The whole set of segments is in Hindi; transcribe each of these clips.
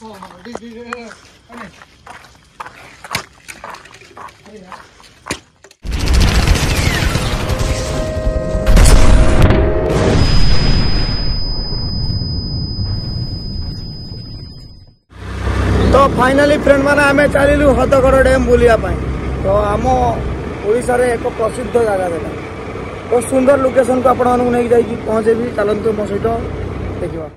तो फाइनाली फ्रेंड माने आमे चलिलु हदगड़ डैम बुलिया पाई। तो आम ओडिशा रे एक प्रसिद्ध जगह देला तो सुंदर लोकेशन को आपण मानू नहीं जाई पहुंचेबी चलंतु मो सहित देखिबा।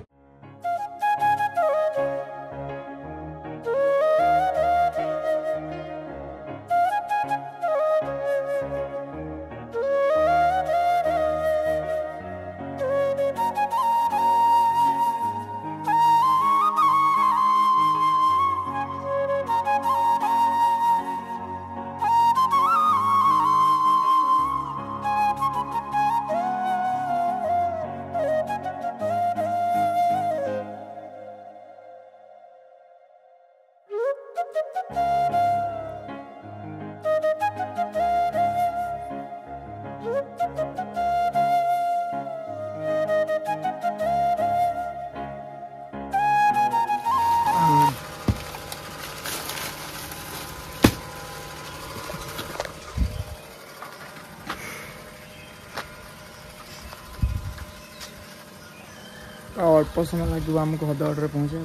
अल्प समय लगे आमको हदगड़ पहुँचे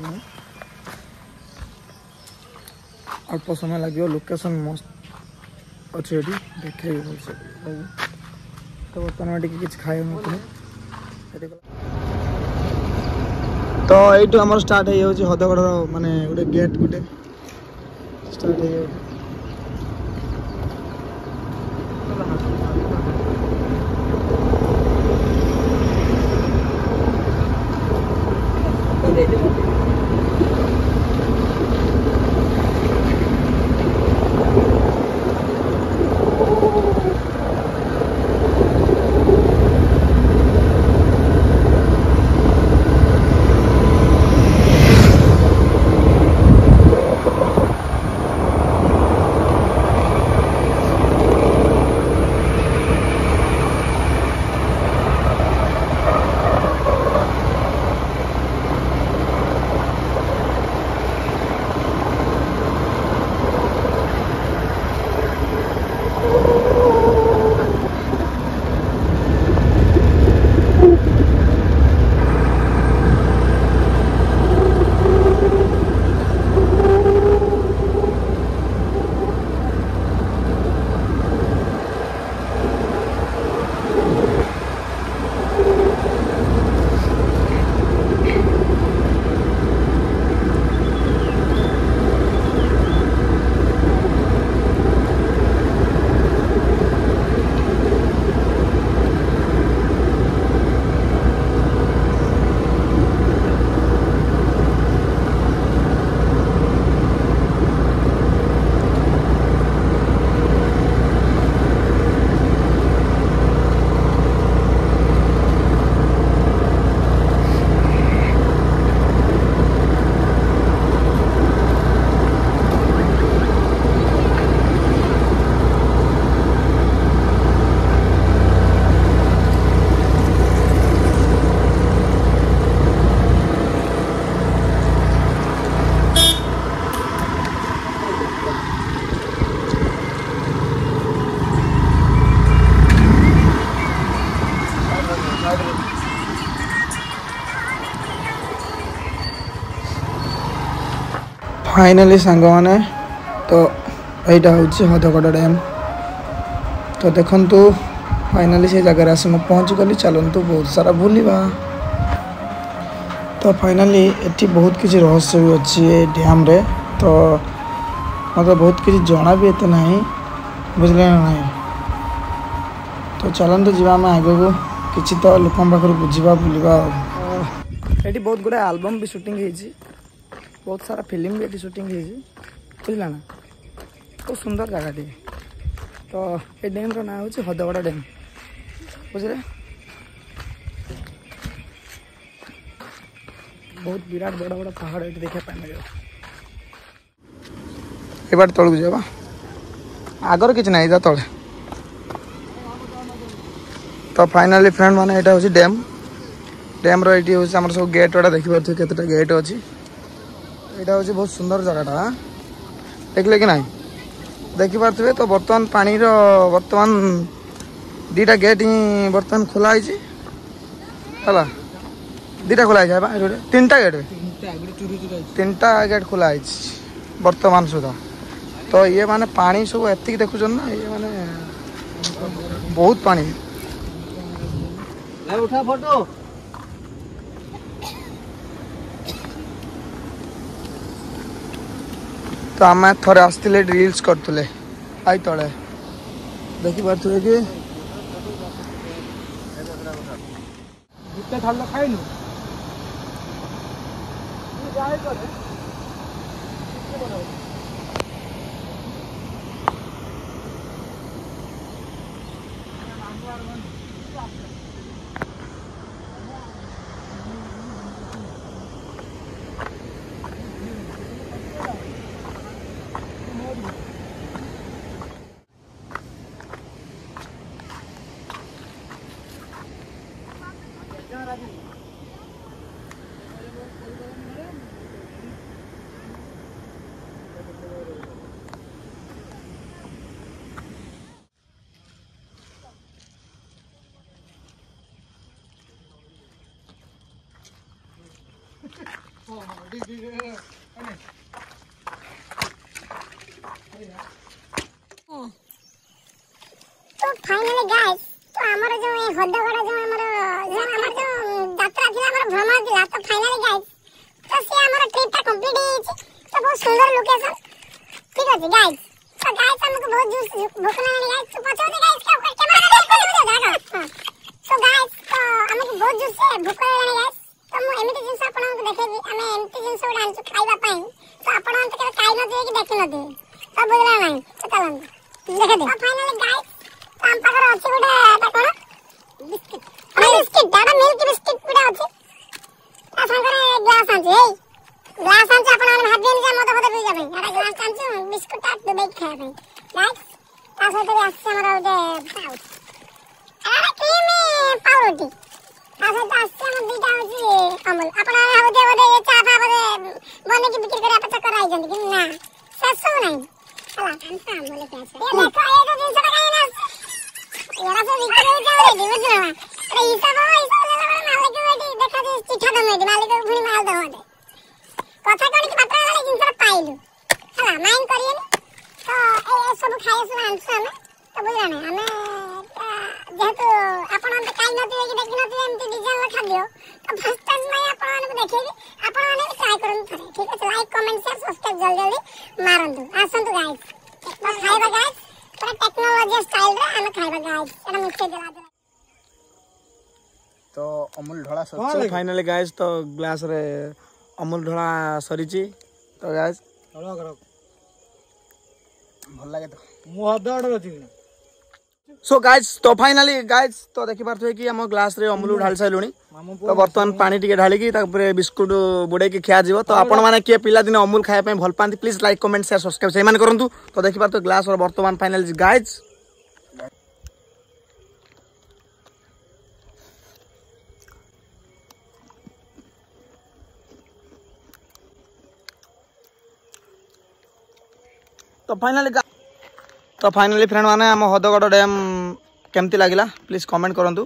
अल्प समय लगे लोकेशन मस्त अच्छे देखे तो बर्तमान किसी खाए तो ये आम स्टार्ट हो हदगड़ माने गोटे गेट गोटे स्टार्ट हो फाइनाली सांग मैंने तो यहाँ हूँ हदगड़ डैम तो देखु फाइनाली से जगह आस पहुँची गली चलतु बहुत सारा बुलवा तो फाइनाली एटी बहुत किसी रहस्य भी अच्छी डैम रे तो मतलब बहुत किसी जना भी एत ना बुझे ना तो चलतु जी आम आग को किसी तो लोक पाखर बुझा बुलवा ये बहुत गुड़ा एल्बम भी शूटिंग होती बहुत सारा फिल्म भी ये शूटिंग बुझला ना बहुत सुंदर जगह टे तो ये डैम रो ना हूँ हदगड़ डैम बुझे बहुत विराट बड़ा बड़ा पहाड़ ये देखा पाए मिले ए बार तौक जावा आगर किसी ना जा तले तो फाइनाली फ्रेंड माने यहाँ हूँ डैम डैम रो ये हूँ सब गेट गुड़ा देखिए केतटा गेट अच्छी यहाँ हूँ बहुत सुंदर जगहटा देखले कि ना देखिपे तो बर्तमान पानी बर्तमान दीटा गेट ही बर्तमान खोला है दीटा खोला है तीनटा गेट खोला है बर्तमान सुधा तो ये माने पानी सब एति देखुन ना ये माने बहुत पानी उठा फोटो तो आम थोड़े आसते रील्स करते आई तले देखी पारे कि खाइनु तो फाइनली गाइस तो हमर जो हदगड़ा जो हमर जो यात्रा थिला हमर भ्रमण थिला तो फाइनली गाइस तो से हमर ट्रिप ता कंप्लीट हो तो बहुत सुंदर लोकेशन ठीक है गाइस तो गाइस हमको बहुत जोर भूख लगनी गाइस तो पछो दे गाइस क्या कैमरा देखो तो गाइस तो हमको बहुत जोर से भूख लगनी गाइस तो मु एमिति जिंस आपन को देखेबी हमें एमिति जिंस उडा आनछु खाइबा पई तो आपन अंत के खाइ न दे कि देखि न दे तो बुझला नहीं तो चलन देखे दे फाइनली गाइस हम पाकर अछि गोटे ता कोन बिस्किट बिस्किट दादा मिल्क बिस्किट पुडा अछि आ संगरे ग्लास आछि ए ग्लास आछि आपन मन भाबेन जे मत पते पी जाबे एटा ग्लास आछि बिस्कुट ता दुबे खाय भाई गाइस ता सहित आछि हमरा गोटे पाउच एटा क्रीम पाउरोटी ता सहित आछि हम दुटा अछि अमूल आपन होदे होदे ये चा फा बदे बने की बिक्री करे पता कराई जंदी कि ना ससु नहीं हला हम अमूल के आछि ये देखो ये जो जिंस का ना यार से बिक्री हो जावे रे बुझला अरे हिसाब ले मालिक बेटी देखा दे चिट्ठा दमे दे मालिक भूनी माल दवा दे कथा कोन की पत्र वाले जिंस पाइलु हला माइन करिए तो ए सब खाए सब आंसु हमें तो बुझला ना हमें जेहेतु आपण हम काई न दे कि देखि न दे एमती डिजाइन लिखा दियो तो फर्स्ट टाइम मैं आपण माने देखेबी आपण माने ट्राई करन थरे ठीक है लाइक कमेंट शेयर सब्सक्राइब जल्दी जल्दी मारंतु आसंतु गाइस तो खाइबा गाइस पूरा टेक्नोलॉजी स्टाइल रे हम खाइबा गाइस एटा मुझे दिला दे तो अमूल ढोला सच फाइनली गाइस तो ग्लास रे अमूल ढोला सरीची तो गाइस हलो करो भल लागे तो मु हद ऑर्डर अछि सो गाइस तो फाइनली गाइस तो देखि पारथो कि हम ग्लास रे अमूल ढाल साइलुनी तो बर्तमान पानी टिके ढाली की तापर बिस्कुट बुडे की खिया जीवो तो आपण माने के पिला दिन अमूल खाया पे भल पांती please like comment share subscribe से मान करंतु तो देखि पारथो ग्लास और बर्तमान फाइनली गाइस तो फाइनली फ्रेंड माने हम हदगड़ डैम केमती लगिला प्लीज कमेंट करंतु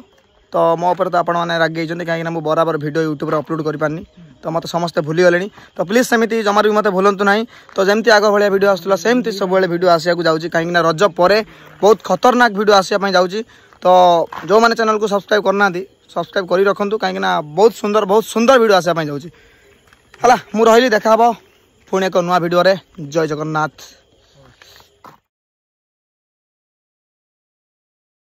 तो मो ऊपर तो आपण माने राग गइछन काहे ना बराबर वीडियो यूट्यूब रे अपलोड करि पानी तो मते समस्त भूली गलेनी तो प्लीज सेमिति जमार भी मते भूलंतु नाही तो जेमती आगो भलिया वीडियो आस्तला सेमती सब बेले वीडियो आसिया को जाउची काहे ना रज परे बहुत खतरनाक वीडियो आसिया पई जाउची तो जो माने चैनल को सब्सक्राइब करना दी सब्सक्राइब करी रखंतु काहे ना बहुत सुंदर वीडियो आसिया पई जाउची हला मु रहिली देखा हबो पुणे को नवा वीडियो रे जय जगन्नाथ।